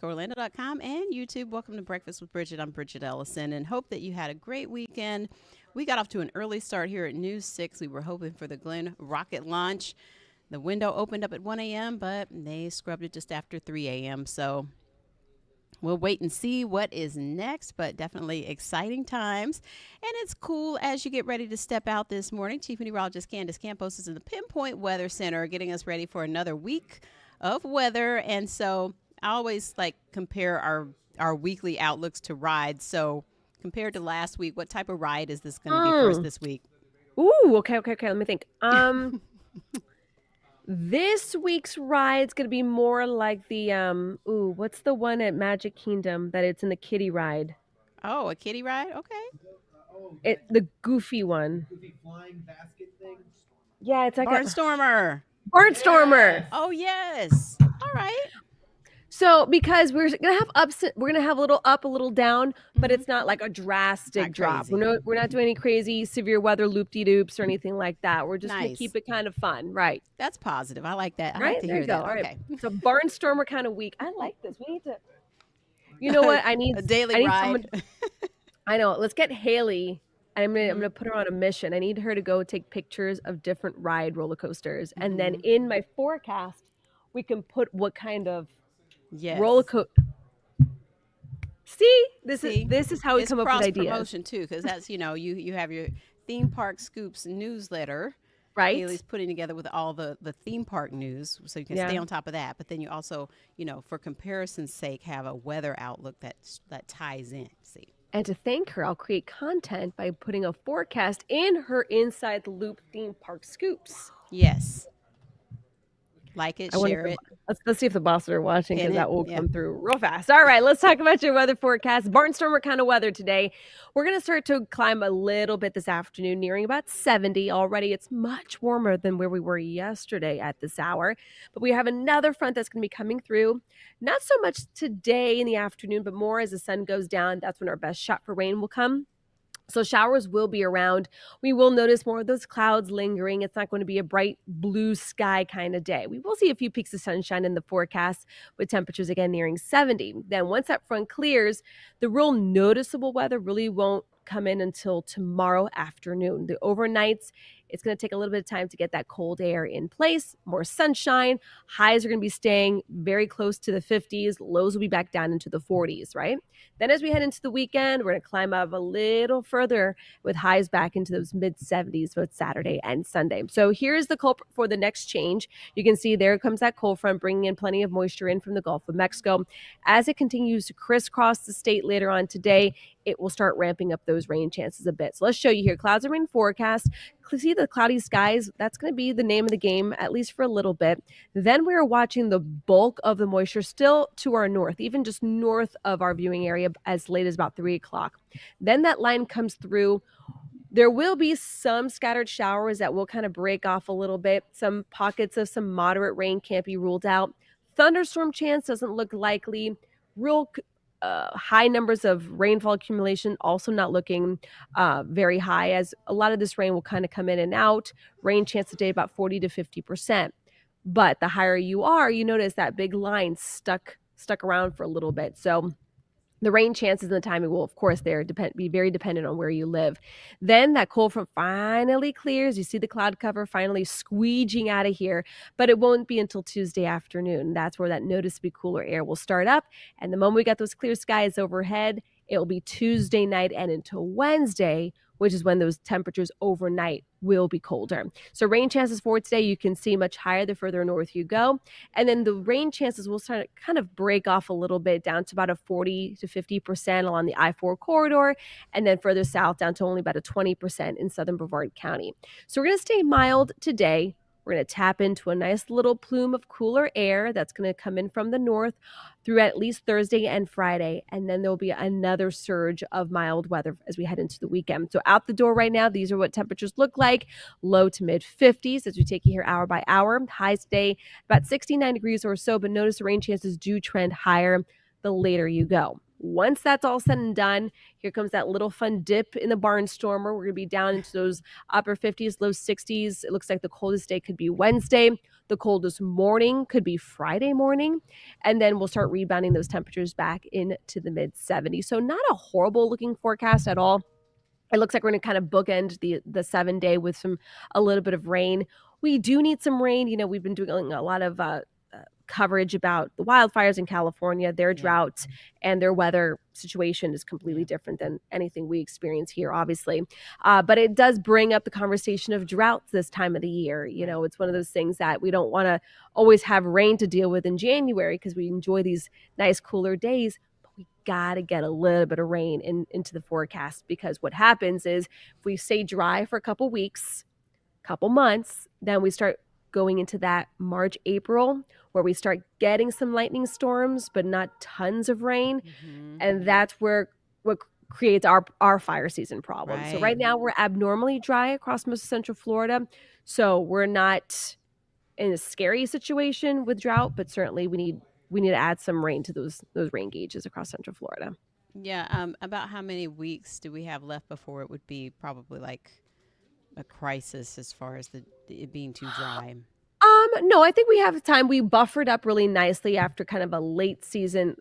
VoiceAmericaOrlando.com and YouTube. Welcome to Breakfast with Bridgett. I'm Bridgett Ellison, and hope that you had a great weekend. We got off to an early start here at News 6. We were hoping for the Glen rocket launch. The window opened up at 1 a.m., but they scrubbed it just after 3 a.m., so we'll wait and see what is next, but definitely exciting times. And it's cool as you get ready to step out this morning. Chief Meteorologist Candace Campos is in the Pinpoint Weather Center getting us ready for another week of weather. And so I always compare our weekly outlooks to rides. So compared to last week, what type of ride is this going to be for us this week? Ooh, okay. Let me think. This week's ride's going to be more like the, what's the one at Magic Kingdom that it's in the kiddie ride? Oh, a kiddie ride? Okay. The goofy one. Goofy flying basket thing? Yeah, it's like Barnstormer. Barnstormer. Yes. Oh, yes. All right. So because we're gonna have a little up, a little down, but it's not like a drastic drop. We're not doing any crazy severe weather loop-de-doops or anything like that. We're just gonna keep it kind of fun, right? That's positive. I like that. I right? like to There hear you go. that. All Okay. right. So Barnstormer kind of week. I like this. We need to. You know what? I need a daily ride. I know. Let's get Haley. I'm gonna put her on a mission. I need her to go take pictures of different ride roller coasters, and then in my forecast, we can put what kind of roller coaster. See, this is how we come up with ideas. Promotion too, because that's you have your theme park scoops newsletter. Right. Haley's putting together with all the theme park news, so you can stay on top of that. But then you also, for comparison's sake, have a weather outlook that ties in. See. And to thank her, I'll create content by putting a forecast in her Inside the Loop theme park scoops. Yes. Like it, share it. Let's see if the bosses are watching, because that will come through real fast. All right, let's talk about your weather forecast. Barnstormer kind of weather today. We're going to start to climb a little bit this afternoon, nearing about 70 already. It's much warmer than where we were yesterday at this hour. But we have another front that's going to be coming through. Not so much today in the afternoon, but more as the sun goes down. That's when our best shot for rain will come. So showers will be around. We will notice more of those clouds lingering. It's not going to be a bright blue sky kind of day. We will see a few peaks of sunshine in the forecast, with temperatures again nearing 70. Then once that front clears, the real noticeable weather really won't come in until tomorrow afternoon. The overnights, it's going to take a little bit of time to get that cold air in place, more sunshine. Highs are going to be staying very close to the 50s. Lows will be back down into the 40s, right? Then as we head into the weekend, we're going to climb up a little further with highs back into those mid-70s both Saturday and Sunday. So here's the culprit for the next change. You can see there comes that cold front bringing in plenty of moisture in from the Gulf of Mexico. As it continues to crisscross the state later on today, it will start ramping up those rain chances a bit. So let's show you here. Clouds and rain forecast. See the cloudy skies. That's going to be the name of the game, at least for a little bit. Then we are watching the bulk of the moisture still to our north, even just north of our viewing area as late as about 3 o'clock. Then that line comes through. There will be some scattered showers that will kind of break off a little bit. Some pockets of some moderate rain can't be ruled out. Thunderstorm chance doesn't look likely. Real high numbers of rainfall accumulation also not looking very high, as a lot of this rain will kind of come in and out. Rain chance today about 40 to 50%. But the higher you are, you notice that big line stuck around for a little bit. So the rain chances and the timing will, of course, be very dependent on where you live. Then that cold front finally clears. You see the cloud cover finally squeegeeing out of here, but it won't be until Tuesday afternoon. That's where that noticeably cooler air will start up. And the moment we got those clear skies overhead, it will be Tuesday night and into Wednesday, which is when those temperatures overnight will be colder. So rain chances for today, you can see much higher the further north you go. And then the rain chances will start to kind of break off a little bit down to about a 40 to 50% along the I-4 corridor. And then further south down to only about a 20% in southern Brevard County. So we're going to stay mild today. We're going to tap into a nice little plume of cooler air that's going to come in from the north through at least Thursday and Friday. And then there'll be another surge of mild weather as we head into the weekend. So out the door right now, these are what temperatures look like. Low to mid 50s as we take you here hour by hour. Highs today about 69 degrees or so, but notice the rain chances do trend higher the later you go. Once that's all said and done, here comes that little fun dip in the barnstormer. We're going to be down into those upper 50s, low 60s. It looks like the coldest day could be Wednesday. The coldest morning could be Friday morning. And then we'll start rebounding those temperatures back into the mid 70s. So not a horrible looking forecast at all. It looks like we're going to kind of bookend the 7-day with a little bit of rain. We do need some rain. You know, we've been doing a lot of coverage about the wildfires in California, their drought, and their weather situation is completely different than anything we experience here, obviously. But it does bring up the conversation of droughts this time of the year. You know, it's one of those things that we don't want to always have rain to deal with in January because we enjoy these nice cooler days. We got to get a little bit of rain into the forecast, because what happens is if we stay dry for a couple weeks, couple months, then we start going into that March, April, where we start getting some lightning storms, but not tons of rain. And that's what creates our fire season problem. So right now we're abnormally dry across most of Central Florida. So we're not in a scary situation with drought, but certainly we need to add some rain to those rain gauges across Central Florida. Yeah. About how many weeks do we have left before it would be probably like a crisis as far as it being too dry? No, I think we have time. We buffered up really nicely after kind of a late season.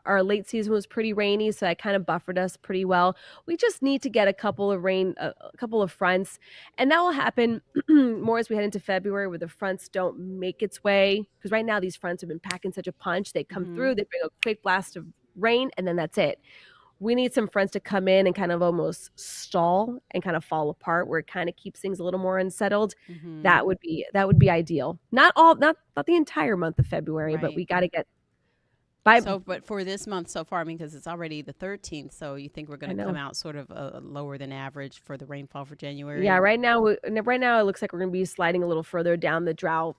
Our late season was pretty rainy, so that kind of buffered us pretty well. We just need to get a couple of fronts, and that will happen more as we head into February, where the fronts don't make its way. Because right now these fronts have been packing such a punch. They come through, they bring a quick blast of rain, and then that's it. We need some fronts to come in and kind of almost stall and kind of fall apart, where it kind of keeps things a little more unsettled. That would be ideal. Not the entire month of February, but we got to get by. So, but for this month so far, I mean, because it's already the 13th, so you think we're going to come out sort of lower than average for the rainfall for January? Yeah, right now it looks like we're going to be sliding a little further down the drought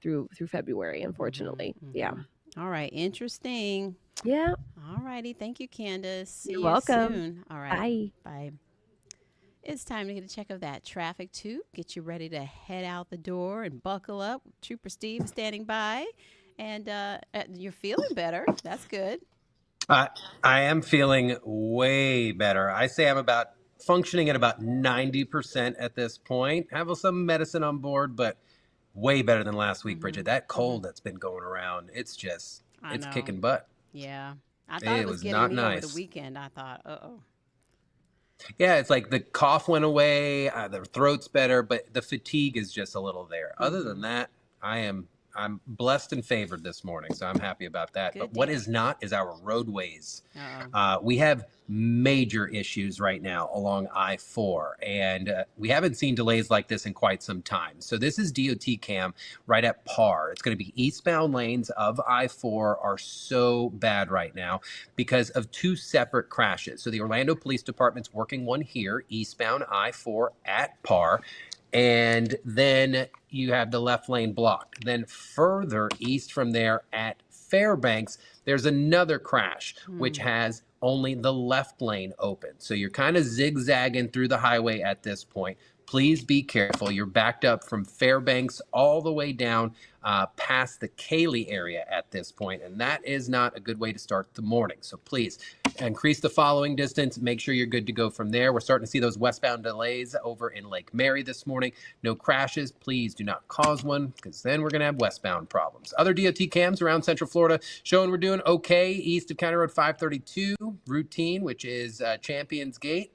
through February, unfortunately. Yeah. All right. Interesting. Yeah. All righty. Thank you, Candace. You're welcome. Soon. All right. Bye. It's time to get a check of that traffic, too. Get you ready to head out the door and buckle up. Trooper Steve standing by. And you're feeling better. That's good. I am feeling way better. I say I'm functioning at about 90% at this point. Have some medicine on board, but way better than last week, Bridget. That cold that's been going around, it's kicking butt. Yeah. I thought it was getting not me nice. over the weekend. I thought, uh-oh. Yeah, it's like the cough went away, the throat's better, but the fatigue is just a little there. Other than that, I'm blessed and favored this morning, so I'm happy about that. But what is not is our roadways. We have major issues right now along I-4, and we haven't seen delays like this in quite some time. So this is DOT cam right at par. It's going to be eastbound lanes of I-4 are so bad right now because of two separate crashes. So the Orlando Police Department's working one here, eastbound I-4 at par. And then you have the left lane blocked. Then further east from there at Fairbanks, there's another crash, which has only the left lane open. So you're kind of zigzagging through the highway at this point. Please be careful. You're backed up from Fairbanks all the way down past the Cayley area at this point, and that is not a good way to start the morning. So please increase the following distance. Make sure you're good to go from there. We're starting to see those westbound delays over in Lake Mary this morning. No crashes. Please do not cause one, because then we're going to have westbound problems. Other DOT cams around Central Florida showing we're doing okay east of County Road 532, routine, which is Champions Gate.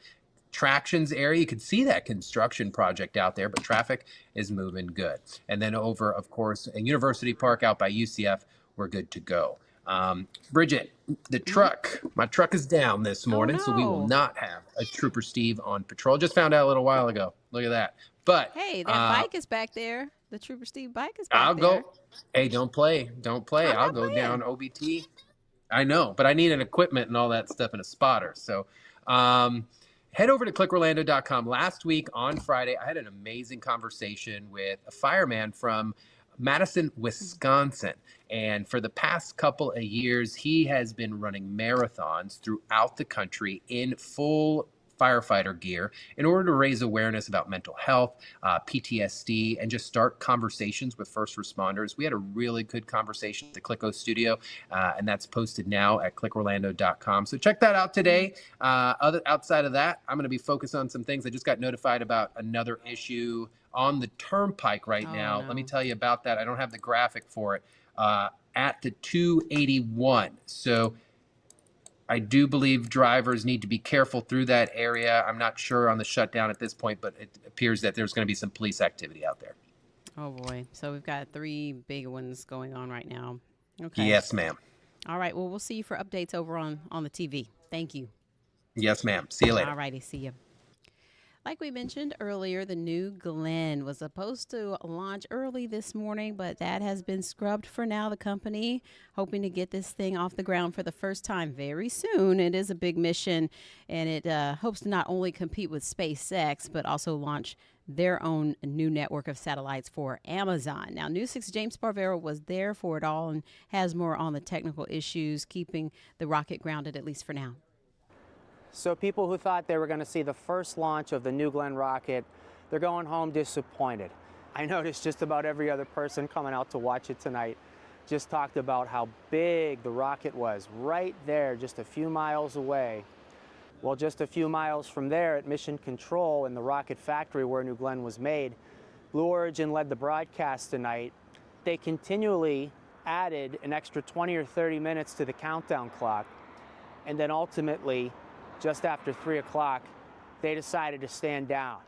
Tractions area, you can see that construction project out there, but traffic is moving good. And then over, of course, in University Park out by UCF, we're good to go. Bridget, my truck is down this morning, so we will not have a Trooper Steve on patrol. Just found out a little while ago. Look at that. But hey, that bike is back there. The Trooper Steve bike is back there. Hey, don't play. I'll go down OBT. I know, but I need an equipment and all that stuff and a spotter. So, head over to clickorlando.com. Last week on Friday, I had an amazing conversation with a fireman from Madison, Wisconsin. And for the past couple of years, he has been running marathons throughout the country in full firefighter gear in order to raise awareness about mental health, PTSD, and just start conversations with first responders. We had a really good conversation at the Clicko studio, and that's posted now at clickorlando.com. So check that out today. Outside of that, I'm going to be focused on some things. I just got notified about another issue on the turnpike right now. No. Let me tell you about that. I don't have the graphic for it. At the 281. So I do believe drivers need to be careful through that area. I'm not sure on the shutdown at this point, but it appears that there's going to be some police activity out there. Oh, boy. So we've got 3 big ones going on right now. Okay. Yes, ma'am. All right. Well, we'll see you for updates over on the TV. Thank you. Yes, ma'am. See you later. All righty. See you. Like we mentioned earlier, the new Glen was supposed to launch early this morning, but that has been scrubbed for now. The company hoping to get this thing off the ground for the first time very soon. It is a big mission, and it hopes to not only compete with SpaceX, but also launch their own new network of satellites for Amazon. Now, News 6 James Sparvero was there for it all and has more on the technical issues keeping the rocket grounded, at least for now. So people who thought they were going to see the first launch of the New Glenn rocket, they're going home disappointed. I noticed just about every other person coming out to watch it tonight just talked about how big the rocket was right there, just a few miles away. Well, just a few miles from there at Mission Control in the rocket factory where New Glenn was made, Blue Origin led the broadcast tonight. They continually added an extra 20 or 30 minutes to the countdown clock, and then ultimately, just after 3 o'clock, they decided to stand down.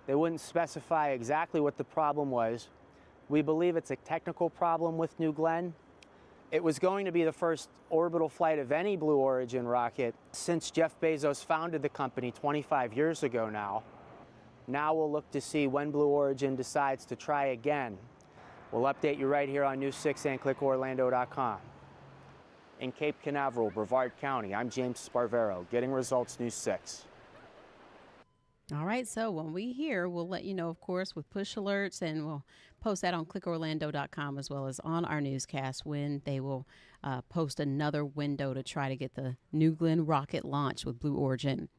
They wouldn't specify exactly what the problem was. We believe it's a technical problem with New Glenn. It was going to be the first orbital flight of any Blue Origin rocket since Jeff Bezos founded the company 25 years ago now. Now we'll look to see when Blue Origin decides to try again. We'll update you right here on News 6 and clickorlando.com. In Cape Canaveral, Brevard County, I'm James Sparvero, Getting Results News 6. All right, so when we hear, we'll let you know, of course, with push alerts, and we'll post that on clickorlando.com as well as on our newscast when they will post another window to try to get the New Glenn rocket launched with Blue Origin.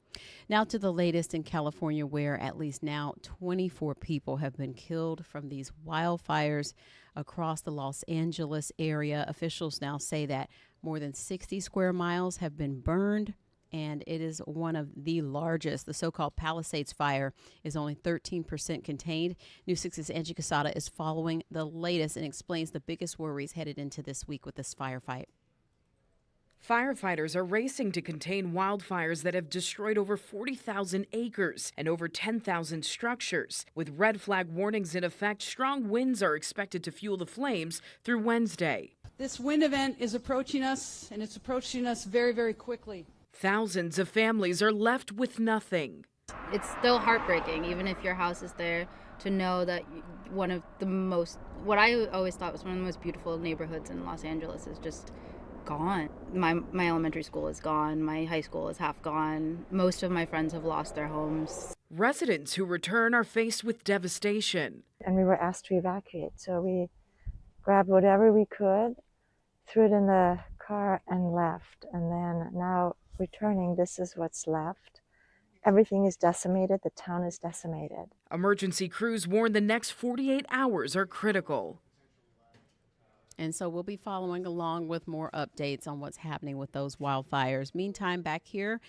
Now to the latest in California, where at least now 24 people have been killed from these wildfires across the Los Angeles area. Officials now say that more than 60 square miles have been burned, and it is one of the largest. The so-called Palisades fire is only 13% contained. News 6's Angie Casada is following the latest and explains the biggest worries headed into this week with this firefight. Firefighters are racing to contain wildfires that have destroyed over 40,000 acres and over 10,000 structures. With red flag warnings in effect, strong winds are expected to fuel the flames through Wednesday. This wind event is approaching us, and it's approaching us very, very quickly. Thousands of families are left with nothing. It's still heartbreaking, even if your house is there, to know that one of the most, what I always thought was one of the most beautiful neighborhoods in Los Angeles is just gone. My elementary school is gone. My high school is half gone. Most of my friends have lost their homes. Residents who return are faced with devastation. And we were asked to evacuate, so we grabbed whatever we could, threw it in the car and left. And then now returning, this is what's left. Everything is decimated. The town is decimated. Emergency crews warn the next 48 hours are critical. And so we'll be following along with more updates on what's happening with those wildfires. Meantime, back here,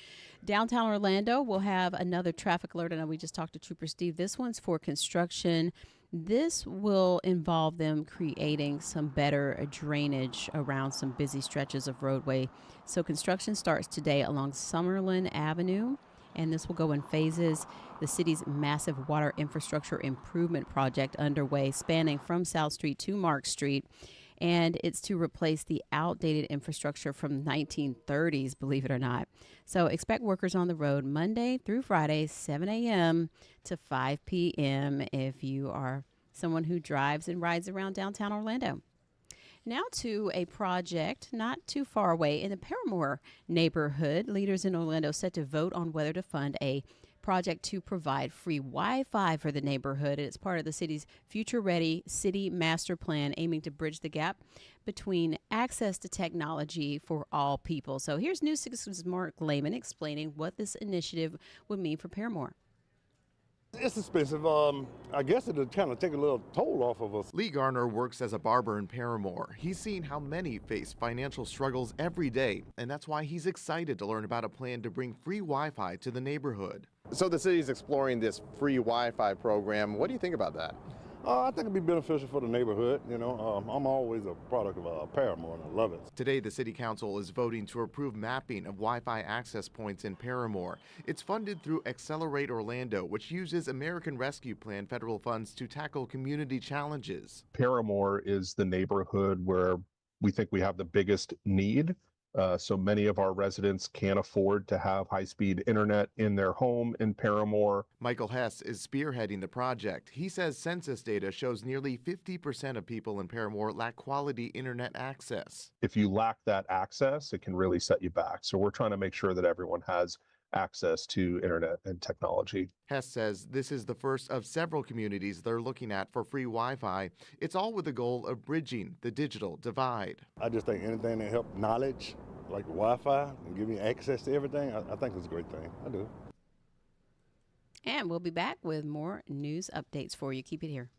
downtown Orlando, we'll have another traffic alert. I know we just talked to Trooper Steve. This one's for construction. This will involve them creating some better drainage around some busy stretches of roadway. So construction starts today along Summerlin Avenue, and this will go in phases. The city's massive water infrastructure improvement project underway, spanning from South Street to Mark Street. And it's to replace the outdated infrastructure from the 1930s, believe it or not. So expect workers on the road Monday through Friday, 7 a.m. to 5 p.m. if you are someone who drives and rides around downtown Orlando. Now to a project not too far away in the Paramore neighborhood. Leaders in Orlando set to vote on whether to fund a project to provide free Wi-Fi for the neighborhood. It's part of the city's future-ready city master plan, aiming to bridge the gap between access to technology for all people. So here's News 6's Mark Lehman explaining what this initiative would mean for Paramore. It's expensive. I guess it'll kind of take a little toll off of us. Lee Garner works as a barber in Paramore. He's seen how many face financial struggles every day, and that's why he's excited to learn about a plan to bring free Wi-Fi to the neighborhood. So the city's exploring this free Wi-Fi program. What do you think about that? I think it'd be beneficial for the neighborhood. You know, I'm always a product of Paramore, and I love it. Today, the City Council is voting to approve mapping of Wi-Fi access points in Paramore. It's funded through Accelerate Orlando, which uses American Rescue Plan federal funds to tackle community challenges. Paramore is the neighborhood where we think we have the biggest need. So many of our residents can't afford to have high-speed internet in their home in Paramore. Michael Hess is spearheading the project. He says census data shows nearly 50% of people in Paramore lack quality internet access. If you lack that access, it can really set you back. So we're trying to make sure that everyone has access to internet and technology. Hess says this is the first of several communities they're looking at for free Wi-Fi. It's all with the goal of bridging the digital divide. I just think anything that helps knowledge, like Wi-Fi, and give you access to everything, I think it's a great thing. I do. And we'll be back with more news updates for you. Keep it here.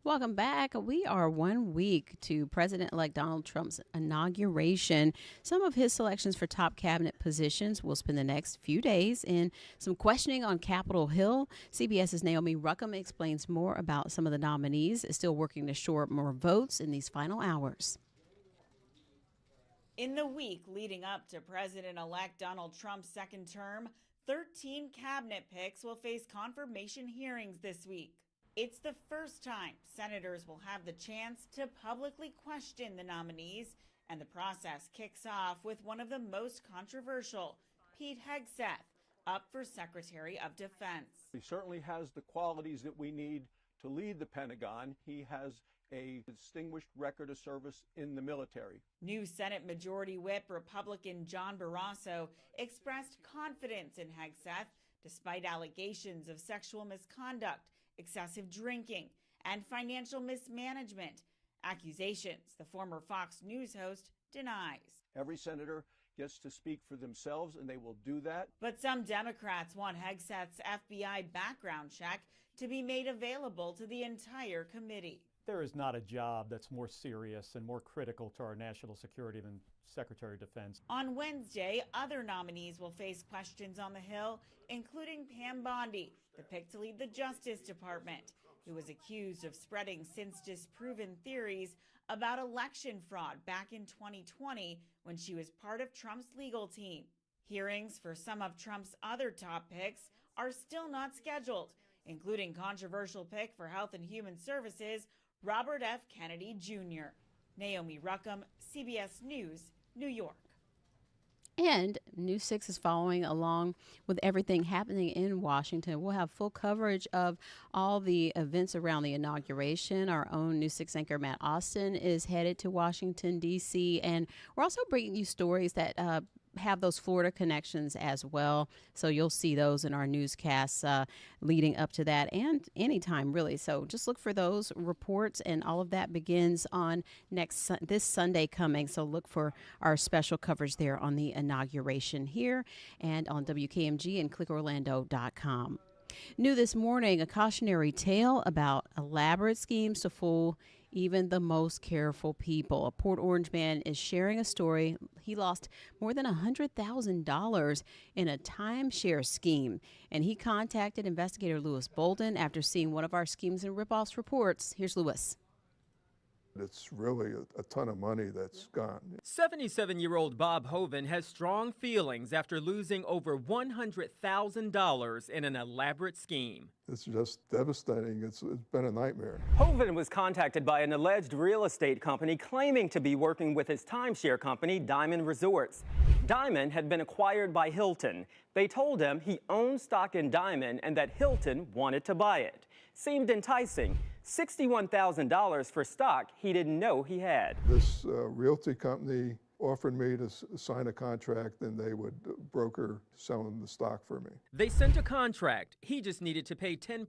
Welcome back. We are 1 week to President-elect Donald Trump's inauguration. Some of his selections for top cabinet positions will spend the next few days in some questioning on Capitol Hill. CBS's Naomi Ruckham explains more about some of the nominees still working to shore up more votes in these final hours. In the week leading up to President-elect Donald Trump's second term, 13 cabinet picks will face confirmation hearings this week. It's the first time senators will have the chance to publicly question the nominees, and the process kicks off with one of the most controversial, Pete Hegseth, up for Secretary of Defense. He certainly has the qualities that we need to lead the Pentagon. He has a distinguished record of service in the military. New Senate Majority Whip Republican John Barrasso expressed confidence in Hegseth despite allegations of sexual misconduct, excessive drinking, and financial mismanagement, accusations the former Fox News host denies. Every senator gets to speak for themselves, and they will do that. But some Democrats want Hegseth's FBI background check to be made available to the entire committee. There is not a job that's more serious and more critical to our national security than Secretary of Defense. On Wednesday, other nominees will face questions on the Hill, including Pam Bondi, the pick to lead the Justice Department, who was accused of spreading since disproven theories about election fraud back in 2020 when she was part of Trump's legal team. Hearings for some of Trump's other top picks are still not scheduled, including controversial pick for Health and Human Services, Robert F. Kennedy Jr. Naomi Ruckham, CBS News, New York. And News 6 is following along with everything happening in Washington. We'll have full coverage of all the events around the inauguration. Our own News 6 anchor Matt Austin is headed to Washington, D.C. And we're also bringing you stories that have those Florida connections as well. So you'll see those in our newscasts leading up to that and anytime, really. So just look for those reports, and all of that begins on this Sunday coming. So look for our special coverage there on the inauguration here and on WKMG and clickorlando.com. New this morning, a cautionary tale about elaborate schemes to fool even the most careful people. A Port Orange man is sharing a story. He lost more than $100,000 in a timeshare scheme, and he contacted investigator Lewis Bolden after seeing one of our schemes and ripoffs reports. Here's Lewis. It's really a ton of money that's gone. 77-year-old Bob Hoven has strong feelings after losing over $100,000 in an elaborate scheme. It's just devastating. It's been a nightmare. Hoven was contacted by an alleged real estate company claiming to be working with his timeshare company, Diamond Resorts. Diamond had been acquired by Hilton. They told him he owned stock in Diamond and that Hilton wanted to buy it. Seemed enticing. $61,000 for stock he didn't know he had. This realty company offered me to sign a contract, and they would broker selling the stock for me. They sent a contract. He just needed to pay 10%,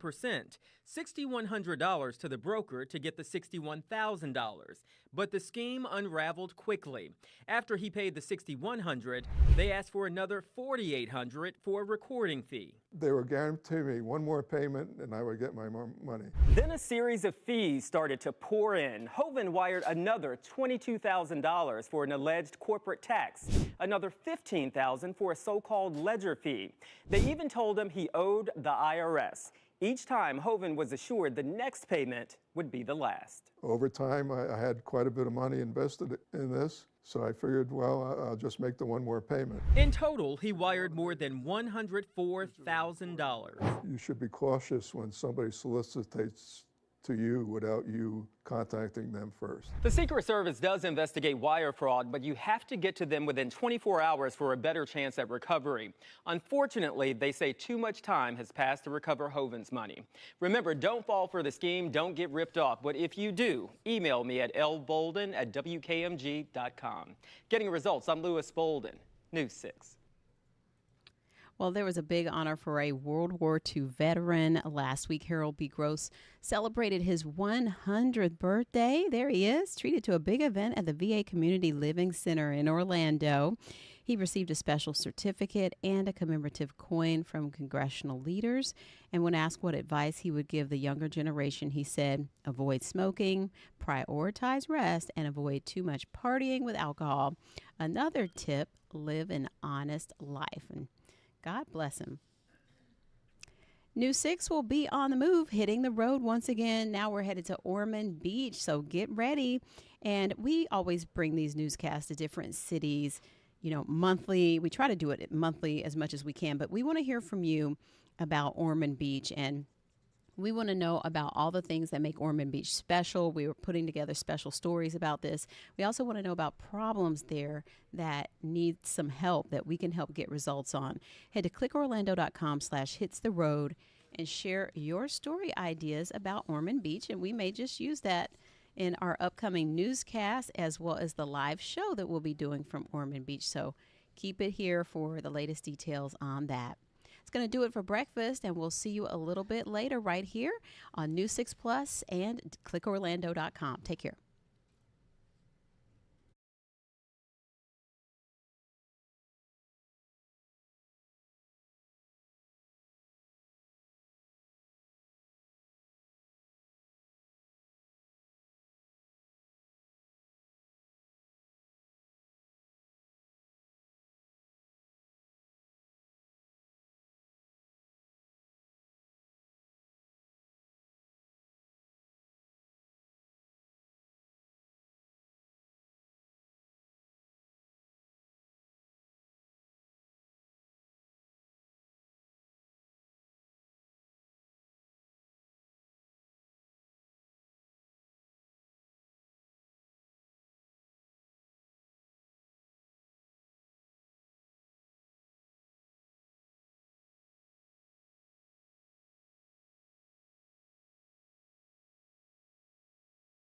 $6,100 to the broker to get the $61,000. But the scheme unraveled quickly. After he paid the $6,100, they asked for another $4,800 for a recording fee. They were guaranteeing me one more payment and I would get my money. Then a series of fees started to pour in. Hoven wired another $22,000 for an alleged corporate tax, another $15,000 for a so-called ledger fee. They even told him he owed the IRS. Each time, Hoven was assured the next payment would be the last. Over time, I had quite a bit of money invested in this, so I figured, well, I'll just make the one more payment. In total, he wired more than $104,000. You should be cautious when somebody solicitates to you without you contacting them first. The Secret Service does investigate wire fraud, but you have to get to them within 24 hours for a better chance at recovery. Unfortunately, they say too much time has passed to recover Hoven's money. Remember, don't fall for the scheme, don't get ripped off, but if you do, email me at lbolden@wkmg.com. Getting results, I'm Lewis Bolden, News 6. Well, there was a big honor for a World War II veteran. Last week, Harold B. Gross celebrated his 100th birthday. There he is, treated to a big event at the VA Community Living Center in Orlando. He received a special certificate and a commemorative coin from congressional leaders. And when asked what advice he would give the younger generation, he said, avoid smoking, prioritize rest, and avoid too much partying with alcohol. Another tip, live an honest life. And God bless him. News 6 will be on the move, hitting the road once again. Now we're headed to Ormond Beach, so get ready. And we always bring these newscasts to different cities, monthly. We try to do it monthly as much as we can, but we want to hear from you about Ormond Beach, and we want to know about all the things that make Ormond Beach special. We were putting together special stories about this. We also want to know about problems there that need some help that we can help get results on. Head to clickorlando.com/hitstheroad and share your story ideas about Ormond Beach, and we may just use that in our upcoming newscast as well as the live show that we'll be doing from Ormond Beach. So keep it here for the latest details on that. It's going to do it for breakfast, and we'll see you a little bit later right here on News 6 Plus and clickorlando.com. Take care.